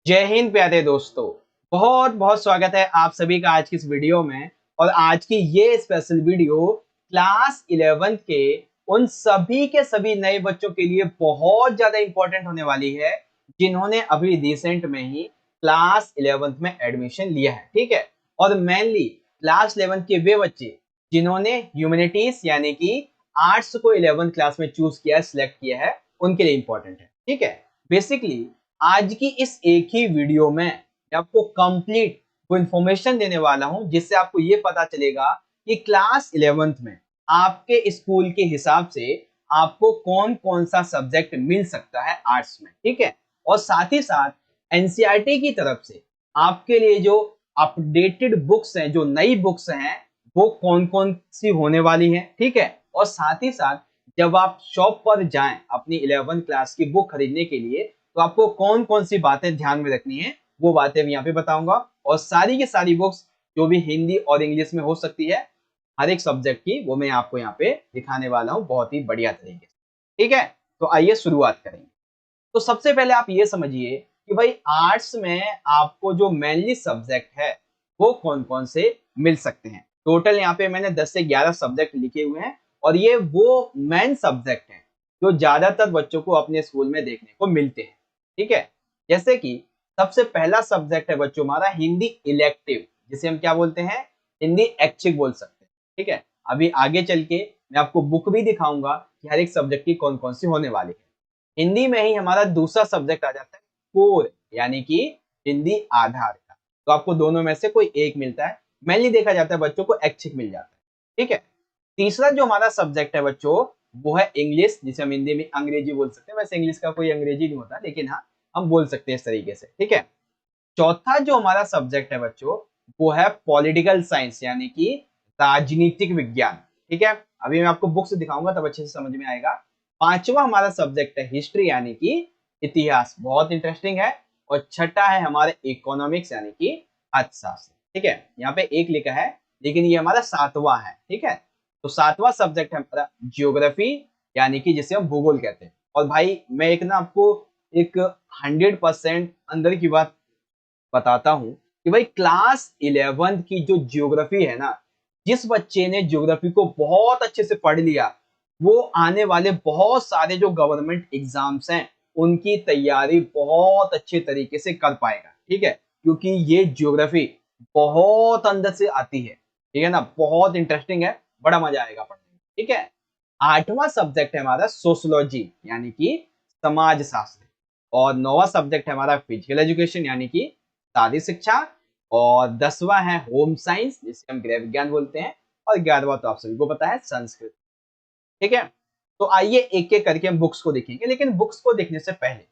जय हिंद प्यारे दोस्तों। बहुत बहुत स्वागत है आप सभी का आज की इस वीडियो में। और आज की ये स्पेशल वीडियो क्लास 11th के उन सभी के सभी नए बच्चों के लिए बहुत ज्यादा इंपॉर्टेंट होने वाली है जिन्होंने अभी रिसेंट में ही क्लास 11th में एडमिशन लिया है। ठीक है। और मेनली क्लास 11th के वे बच्चे जिन्होंने ह्यूमैनिटीज यानी कि आर्ट्स को 11th क्लास में चूज किया है, सिलेक्ट किया है, उनके लिए इंपॉर्टेंट है। ठीक है। बेसिकली आज की इस एक ही वीडियो में मैं आपको कंप्लीट वो इंफॉर्मेशन देने वाला हूं जिससे आपको ये पता चलेगा कि क्लास 11th में आपके स्कूल के हिसाब से आपको कौन कौन सा सब्जेक्ट मिल सकता है आर्ट्स में। ठीक है। और साथ ही साथ एनसीईआरटी की तरफ से आपके लिए जो अपडेटेड बुक्स हैं, जो नई बुक्स हैं, वो कौन कौन सी होने वाली हैं। ठीक है। और साथ ही साथ जब आप शॉप पर जाएं अपनी 11th क्लास की बुक खरीदने के लिए तो आपको कौन कौन सी बातें ध्यान में रखनी है वो बातें भी यहाँ पे बताऊंगा। और सारी की सारी बुक्स जो भी हिंदी और इंग्लिश में हो सकती है हर एक सब्जेक्ट की, वो मैं आपको यहाँ पे दिखाने वाला हूँ बहुत ही बढ़िया तरीके से। ठीक है। तो आइए शुरुआत करेंगे। तो सबसे पहले आप ये समझिए कि भाई आर्ट्स में आपको जो मेनली सब्जेक्ट है वो कौन कौन से मिल सकते हैं। टोटल यहाँ पे मैंने 10 से 11 सब्जेक्ट लिखे हुए हैं और ये वो मेन सब्जेक्ट हैं जो ज्यादातर बच्चों को अपने स्कूल में देखने को मिलते हैं। ठीक है। जैसे कि सबसे पहला सब्जेक्ट है बच्चों हमारा हिंदी इलेक्टिव, जिसे हम क्या बोलते हैं, हिंदी ऐच्छिक बोल सकते हैं। ठीक है। अभी आगे चल के मैं आपको बुक भी दिखाऊंगा कि हर एक सब्जेक्ट की कौन कौन सी होने वाली है। हिंदी में ही हमारा दूसरा सब्जेक्ट आ जाता है कोर, यानी कि हिंदी आधार का। तो आपको दोनों में से कोई एक मिलता है। मेनली देखा जाता है बच्चों को ऐच्छिक मिल जाता है। ठीक है। तीसरा जो हमारा सब्जेक्ट है बच्चों वो है इंग्लिश, जिसे हम हिंदी में अंग्रेजी बोल सकते हैं। वैसे इंग्लिश का कोई अंग्रेजी नहीं होता, लेकिन हाँ हम बोल सकते हैं इस तरीके से। ठीक है। चौथा जो हमारा सब्जेक्ट है बच्चों वो है पॉलिटिकल साइंस, यानी कि राजनीतिक विज्ञान। ठीक है। अभी मैं आपको बुक्स दिखाऊंगा तब अच्छे से समझ में आएगा। पांचवा हमारा सब्जेक्ट है हिस्ट्री, यानी कि इतिहास, बहुत इंटरेस्टिंग है। और छठा है हमारे इकोनॉमिक्स, यानी कि अर्थशास्त्र। ठीक है। यहाँ पे एक लिखा है लेकिन ये हमारा सातवां है। ठीक है। तो सातवां सब्जेक्ट है हमारा जियोग्राफी, यानी कि जिसे हम भूगोल कहते हैं। और भाई मैं एक ना आपको एक 100% अंदर की बात बताता हूं कि भाई क्लास 11th की जो ज्योग्राफी है ना, जिस बच्चे ने ज्योग्राफी को बहुत अच्छे से पढ़ लिया वो आने वाले बहुत सारे जो गवर्नमेंट एग्जाम्स हैं उनकी तैयारी बहुत अच्छे तरीके से कर पाएगा। ठीक है। क्योंकि ये ज्योग्राफी बहुत अंदर से आती है। ठीक है ना, बहुत इंटरेस्टिंग है, बड़ा मजा आएगा पढ़ने में। ठीक है। आठवां सब्जेक्ट है हमारा सोशोलॉजी, यानी कि समाज शास्त्र। और नौवां सब्जेक्ट है हमारा फिजिकल एजुकेशन, यानी कि शारीरिक शिक्षा। और 10वां है होम साइंस, जिसे हम गृह विज्ञान बोलते हैं। और 11वां तो आप सभी को पता है संस्कृत। ठीक है। तो आइए एक एक करके हम बुक्स को देखेंगे, लेकिन बुक्स को देखने से पहले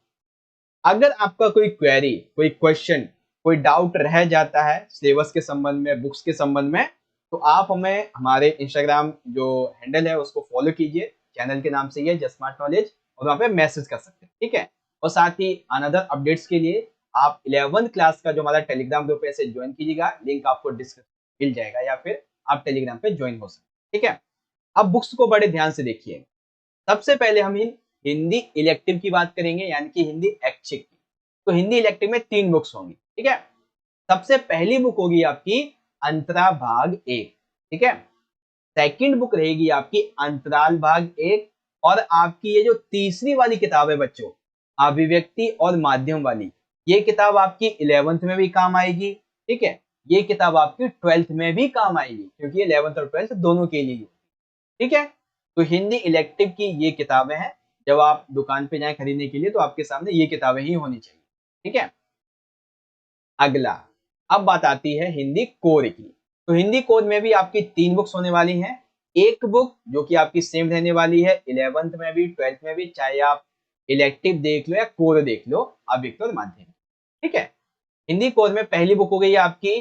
अगर आपका कोई क्वेरी, कोई क्वेश्चन, कोई डाउट रह जाता है सिलेबस के संबंध में, बुक्स के संबंध में, तो आप हमें हमारे इंस्टाग्राम जो हैंडल है उसको फॉलो कीजिए। चैनल के नाम से ही है जस्ट स्मार्ट नॉलेज, और वहां पे मैसेज कर सकते हैं। ठीक है। और साथ ही अनदर अपडेट्स के लिए आप 11th क्लास का जो हमारा टेलीग्राम ग्रुप है इसे ज्वाइन कीजिएगा। लिंक आपको डिस्क्रिप्शन मिल जाएगा या फिर आप टेलीग्राम पे ज्वाइन हो सकते हैं। ठीक है। अब बुक्स को बड़े ध्यान से देखिए। सबसे पहले हम हिंदी इलेक्टिव की बात करेंगे, यानी कि हिंदी ऐच्छिक की। तो हिंदी इलेक्टिव में 3 बुक्स होंगी। ठीक है। सबसे पहली बुक होगी आपकी अंतरा भाग 1। ठीक है। सेकंड बुक रहेगी आपकी अंतराल भाग 1। और आपकी ये जो तीसरी वाली किताब है बच्चों, अभिव्यक्ति और माध्यम वाली, ये किताब आपकी 11th में भी काम आएगी। ठीक है। ये किताब आपकी 12th में भी काम आएगी, क्योंकि ये 11th और 12th दोनों के लिए। ठीक है। तो हिंदी इलेक्टिव की ये किताबें हैं। जब आप दुकान पे जाएं खरीदने के लिए तो आपके सामने ये किताबें ही होनी चाहिए। ठीक है। अगला, अब बात आती है हिंदी कोर की। तो हिंदी कोर में भी आपकी 3 बुक्स होने वाली हैं। एक बुक जो कि आपकी सेम रहने वाली है 11th में भी 12th में भी, चाहे आप इलेक्टिव देख लो या कोर देख लो, अभिव्यक्ति और माध्यम। ठीक है। हिंदी कोर में पहली बुक हो गई आपकी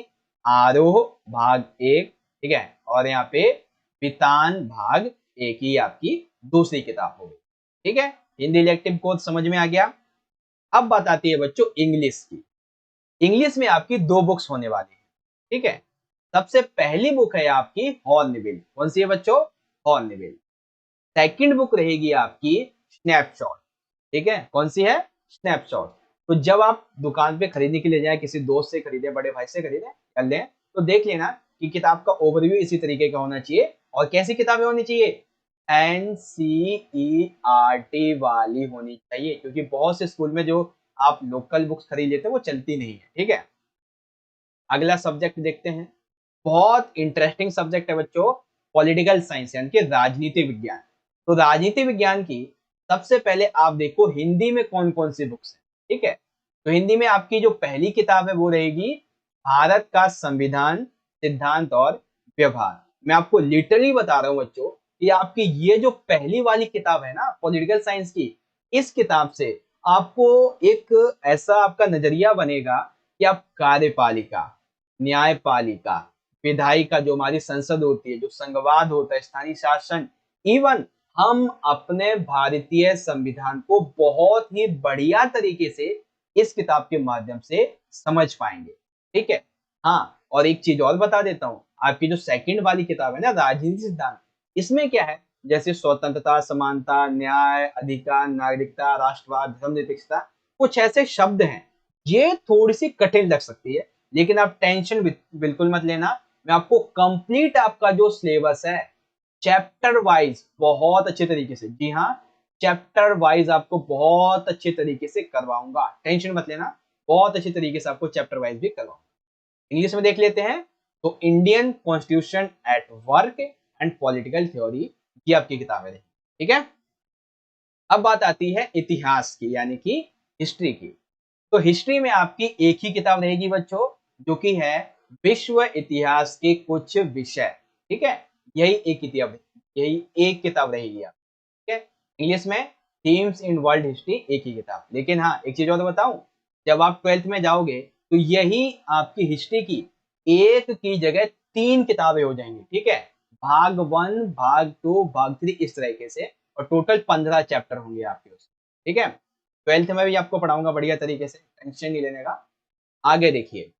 आरोह भाग 1। ठीक है। और यहाँ पे वितान भाग 1 ही आपकी दूसरी किताब हो गई। ठीक है। हिंदी इलेक्टिव कोर्स समझ में आ गया। अब बात आती है बच्चों इंग्लिश की। इंग्लिश में आपकी 2 बुक्स होने वाली है। ठीक है। सबसे पहली बुक है आपकी हॉर्नबिल। कौन सी है बच्चों? हॉर्नबिल। सेकंड बुक रहेगी आपकी स्नैपशॉट। ठीक है। कौन सी है? स्नैपशॉट। तो जब आप दुकान पे खरीदने के लिए जाए, किसी दोस्त से खरीदे, बड़े भाई से खरीदे कर लें, तो देख लेना कि किताब का ओवरव्यू इसी तरीके का होना चाहिए। और कैसी किताबें होनी चाहिए? एनसीईआरटी वाली होनी चाहिए, क्योंकि बहुत से स्कूल में जो आप लोकल बुक्स खरीद लेते हैं वो चलती नहीं है। ठीक है, अगला सब्जेक्ट देखते हैं। बहुत इंटरेस्टिंग सब्जेक्ट है बच्चों, पॉलिटिकल साइंस यानी कि राजनीति विज्ञान। तो राजनीति विज्ञान की सबसे पहले आप देखो हिंदी में कौन कौन सी बुक्स हैं। ठीक है, तो हिंदी में आपकी जो पहली किताब है वो रहेगी भारत का संविधान, सिद्धांत और व्यवहार। मैं आपको लिटरली बता रहा हूं बच्चों कि आपकी ये जो पहली वाली किताब है ना पॉलिटिकल साइंस की, इस किताब से आपको एक ऐसा आपका नजरिया बनेगा कि आप कार्यपालिका, न्यायपालिका, विधायिका जो हमारी संसद होती है, जो संघवाद होता है, स्थानीय शासन, इवन हम अपने भारतीय संविधान को बहुत ही बढ़िया तरीके से इस किताब के माध्यम से समझ पाएंगे। ठीक है, हाँ, और एक चीज और बता देता हूं, आपकी जो सेकंड वाली किताब है ना राजनीति सिद्धांत, इसमें क्या है, जैसे स्वतंत्रता, समानता, न्याय, अधिकार, नागरिकता, राष्ट्रवाद, धर्मनिरपेक्षता, कुछ ऐसे शब्द हैं ये थोड़ी सी कठिन लग सकती है, लेकिन आप टेंशन बिल्कुल मत लेना। मैं आपको कंप्लीट आपका जो सिलेबस है चैप्टर वाइज बहुत अच्छे तरीके से, जी हाँ, चैप्टर वाइज आपको बहुत अच्छे तरीके से करवाऊंगा, टेंशन मत लेना, बहुत अच्छे तरीके से आपको चैप्टर वाइज भी करवाऊंगा। इंग्लिश में देख लेते हैं, तो Indian constitution at work and political theory, ये आपकी किताबें रही। ठीक है, अब बात आती है इतिहास की यानी कि हिस्ट्री की। तो हिस्ट्री में आपकी एक ही किताब रहेगी बच्चों, जो कि है विश्व इतिहास के कुछ विषय। ठीक है, यही एक किताब रहेगी आप। ठीक है, इंग्लिश में थीम्स इन वर्ल्ड हिस्ट्री, एक ही किताब। लेकिन हाँ, एक चीज और बताऊं, जब आप 12th में जाओगे तो यही आपकी हिस्ट्री की एक की जगह 3 किताबें हो जाएंगी। ठीक है, भाग 1, भाग 2, भाग 3, इस तरीके से, और टोटल 15 चैप्टर होंगे आपके उसमें। ठीक है, 12th में भी आपको पढ़ाऊंगा बढ़िया तरीके से, टेंशन नहीं लेने का। आगे देखिए,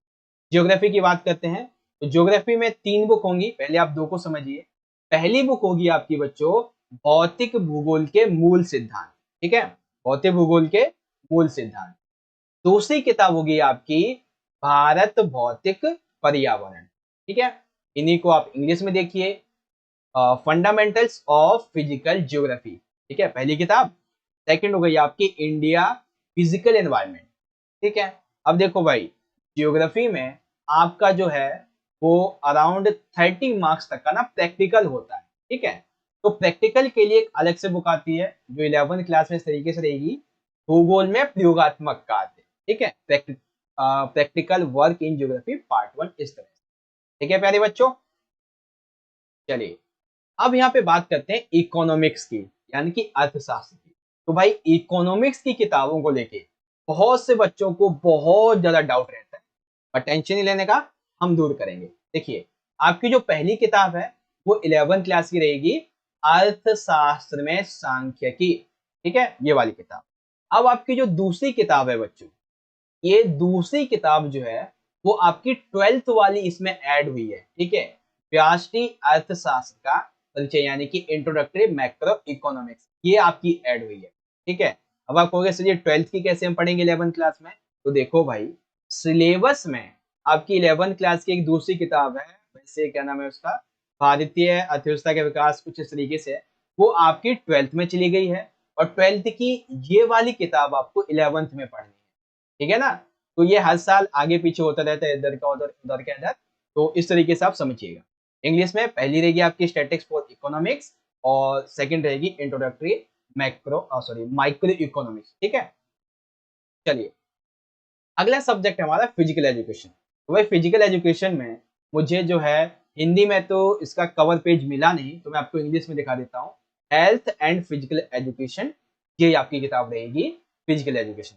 ज्योग्राफी की बात करते हैं। तो ज्योग्राफी में 3 बुक होंगी, पहले आप 2 को समझिए। पहली बुक होगी आपकी बच्चों भौतिक भूगोल के मूल सिद्धांत। ठीक है, भौतिक भूगोल के मूल सिद्धांत। दूसरी किताब होगी आपकी भारत भौतिक पर्यावरण। ठीक है, इन्हीं को आप इंग्लिश में देखिए, फंडामेंटल्स ऑफ फिजिकल ज्योग्राफी। ठीक है, पहली किताब। सेकंड हो गई आपकी इंडिया फिजिकल एनवायरनमेंट। ठीक है, अब देखो भाई, ज्योग्राफी में आपका जो है वो अराउंड 30 मार्क्स तक का ना प्रैक्टिकल होता है। ठीक है, तो प्रैक्टिकल के लिए एक अलग से बुक आती है जो 11th क्लास में इस तरीके से रहेगी, भूगोल में प्रयोगात्मक कार्य। ठीक है, practical work in geography part 1, इस तरह से। ठीक है प्यारे बच्चों, चलिए अब यहाँ पे बात करते हैं इकोनॉमिक्स की, यानी कि अर्थशास्त्र की। तो भाई इकोनॉमिक्स की किताबों को लेके बहुत से बच्चों को बहुत ज्यादा डाउट रहता है, पर टेंशन नहीं लेने का, हम दूर करेंगे। देखिए, आपकी जो पहली किताब है वो 11th क्लास की रहेगी, अर्थशास्त्र में सांख्यिकी। ठीक है, ये वाली किताब। अब आपकी जो दूसरी किताब है बच्चों, ये दूसरी किताब जो है वो आपकी 12th वाली इसमें ऐड हुई है। ठीक है, व्यष्टि अर्थशास्त्र का परिचय यानी कि इंट्रोडक्टरी मैक्रो इकोनॉमिक्स, ये आपकी ऐड हुई है। ठीक है, अब आप कहोगे सर ये 12th की कैसे हम पढ़ेंगे 11th क्लास में? तो देखो भाई, सिलेबस में आपकी 11th क्लास की एक दूसरी किताब है, वैसे क्या नाम है उसका, भारतीय अर्थव्यवस्था के विकास, कुछ इस तरीके से, वो आपकी 12th में चली गई है, और 12th की ये वाली किताब आपको 11th में पढ़नी है। ठीक है ना, तो ये हर साल आगे पीछे होता रहता है, इधर का उधर, उधर का इधर, तो इस तरीके से आप समझिएगा। इंग्लिश में पहली रहेगी आपकी स्टैटिस्टिक्स फॉर इकोनॉमिक्स, और सेकंड रहेगी इंट्रोडक्टरी माइक्रो इकोनॉमिक्स। ठीक है, चलिए अगला सब्जेक्ट है हमारा फिजिकल एजुकेशन। तो भाई फिजिकल एजुकेशन में मुझे जो है हिंदी में तो इसका कवर पेज मिला नहीं, तो मैं आपको इंग्लिश में दिखा देता हूँ। हेल्थ एंड फिजिकल एजुकेशन, ये आपकी किताब रहेगी फिजिकल एजुकेशन।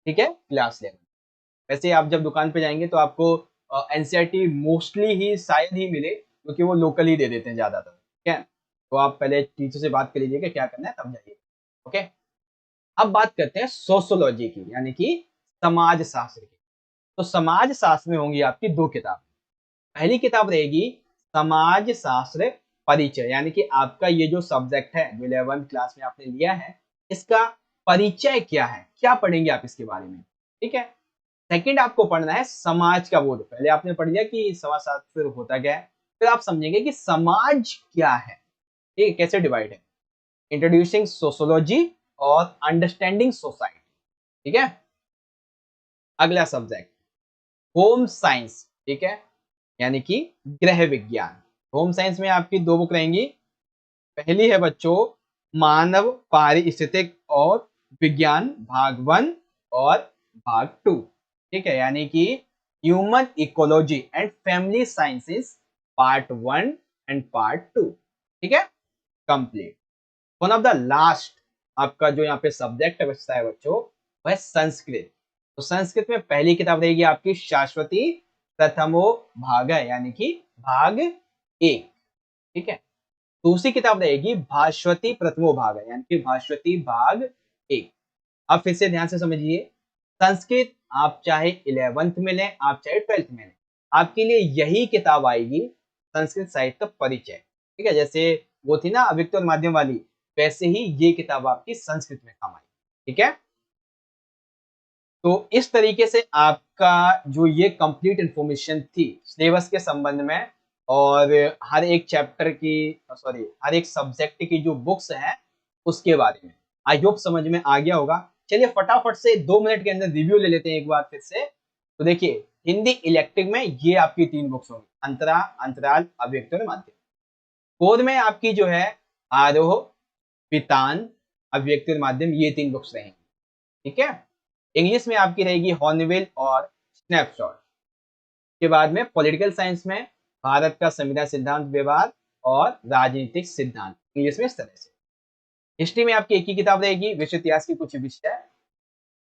ठीक है, क्लास 11। वैसे आप जब दुकान पे जाएंगे तो आपको एनसीईआरटी मोस्टली ही शायद ही मिले, क्योंकि वो लोकल ही दे देते हैं ज्यादातर। ठीक है, तो आप पहले टीचर से बात कर लीजिएगा क्या करना है, तब जाइए। ओके, अब बात करते हैं सोशोलॉजी की, यानी कि समाज शास्त्र की। तो समाज शास्त्र में होंगी आपकी 2 किताब। पहली किताब रहेगी समाज शास्त्र परिचय, यानी कि आपका ये जो सब्जेक्ट है जो 11th क्लास में आपने लिया है, इसका परिचय क्या है, क्या पढ़ेंगे आप इसके बारे में। ठीक है। सेकंड आपको पढ़ना है समाज का बोध। पहले आपने पढ़ लिया कि समाजशास्त्र होता क्या है, फिर आप समझेंगे कि समाज क्या है, ठीक है, कैसे डिवाइड है। इंट्रोड्यूसिंग सोशोलॉजी और अंडरस्टैंडिंग सोसाइटी, ठीक है। अगला सब्जेक्ट होम साइंस, ठीक है, यानी कि गृह विज्ञान। होम साइंस में आपकी दो बुक रहेंगी। पहली है बच्चों मानव पारिस्थितिक और विज्ञान भाग 1 और भाग 2, ठीक है, यानी कि human ecology and family sciences part 1 and part 2, ठीक है, complete. One of the last आपका जो यहाँ पे सब्जेक्ट बचता है बच्चों वह है संस्कृत। तो संस्कृत में पहली किताब रहेगी आपकी शाश्वती प्रथमो भाग है, यानी कि भाग 1, ठीक है। दूसरी किताब रहेगी भास्वती प्रथमो भाग है, यानी कि भास्वती भाग 1। अब फिर से ध्यान से समझिए, संस्कृत आप चाहे 11th में लें, आप चाहे 12th में लें, आपके लिए यही किताब आएगी, संस्कृत साहित्य परिचय, ठीक है। जैसे वो थी ना अव्यक्त और माध्यम वाली, वैसे ही ये किताब आपकी संस्कृत में काम आएगी, ठीक है। तो इस तरीके से आपका जो ये कंप्लीट इंफॉर्मेशन थी सिलेबस के संबंध में, और हर एक चैप्टर की सॉरी हर एक सब्जेक्ट की जो बुक्स हैं उसके बारे में आई होप समझ में आ गया होगा। चलिए फटाफट से 2 मिनट के अंदर रिव्यू ले लेते हैं एक बार फिर से। तो देखिए हिंदी इलेक्टिव में ये आपकी 3 बुक्स होंगी, अंतरा, अंतराल, अव्यक्त और माध्यम। कोर में आपकी जो है आरोह, वितान, अव्यक्त और माध्यम, ये 3 बुक्स रहेंगी, ठीक है। इंग्लिश में आपकी रहेगी हॉर्नबिल और स्नैपशॉट। के बाद में पॉलिटिकल साइंस में भारत का संविधान सिद्धांत व्यवहार और राजनीतिक सिद्धांत, इंग्लिश में इस तरह से। हिस्ट्री में आपकी एक ही किताब रहेगी, विश्व इतिहास की कुछ विषय।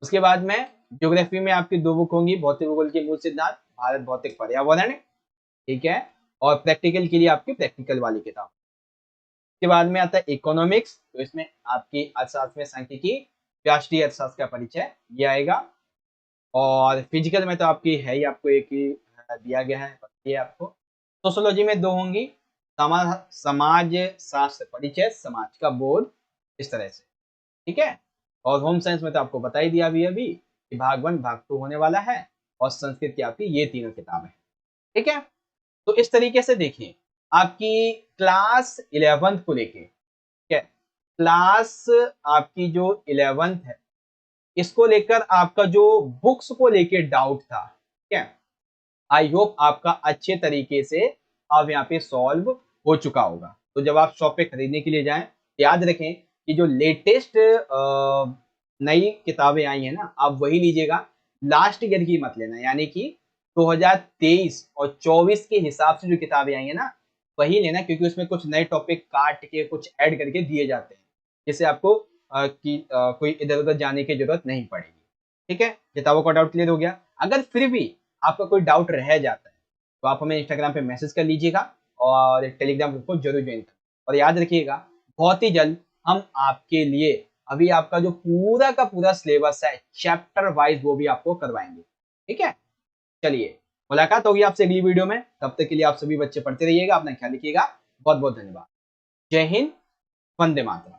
उसके बाद में ज्योग्राफी में आपकी 2 बुक होंगी, भौतिक भूगोल के मूल सिद्धांत, भारत भौतिक पर्यावरण, ठीक है, और प्रैक्टिकल के लिए आपकी प्रैक्टिकल वाली किताब। उसके बाद में आता है इकोनॉमिक्स, तो इसमें आपकी अर्थशास्त्र में सांख्यिकी, राष्ट्रीय अर्थशास्त्र का परिचय ये आएगा। और फिजिकल में तो आपकी है ही, आपको एक ही दिया गया है, पता है आपको। सोशोलॉजी में 2 होंगी, समाज शास्त्र परिचय, समाज का बोध, इस तरह से, ठीक है। और होम साइंस में तो आपको बता ही दिया अभी अभी कि भाग 1 भाग 2 होने वाला है, और संस्कृत की आपकी ये तीनों किताबें, ठीक है। तो इस तरीके से देखिए आपकी क्लास 11th को लेके, ठीक है, क्लास आपकी जो 11th है इसको लेकर आपका जो बुक्स को लेके डाउट था, ठीक है, आई होप आपका अच्छे तरीके से अब यहाँ पे सॉल्व हो चुका होगा। तो जब आप शॉप पे खरीदने के लिए जाएं, याद रखें कि जो लेटेस्ट नई किताबें आई हैं ना, आप वही लीजिएगा, लास्ट ईयर की मत लेना, यानी कि 2023 और 24 के हिसाब से जो किताबें आई हैं ना वही लेना, क्योंकि उसमें कुछ नए टॉपिक काट के कुछ ऐड करके दिए जाते हैं, जिससे आपको कोई इधर उधर जाने की जरूरत नहीं पड़ेगी, ठीक है। किताबों का डाउट क्लियर हो गया। अगर फिर भी आपका कोई डाउट रह जाता है तो आप हमें इंस्टाग्राम पे मैसेज कर लीजिएगा, और टेलीग्राम ग्रुप को जरूर ज्वाइन करें। और याद रखिएगा बहुत ही जल्द हम आपके लिए अभी आपका जो पूरा का पूरा सिलेबस है चैप्टर वाइज वो भी आपको करवाएंगे, ठीक है। चलिए मुलाकात होगी आपसे अगली वीडियो में, तब तक के लिए आप सभी बच्चे पढ़ते रहिएगा, अपना ख्याल रखिएगा। बहुत बहुत धन्यवाद। जय हिंद, वंदे मातरम।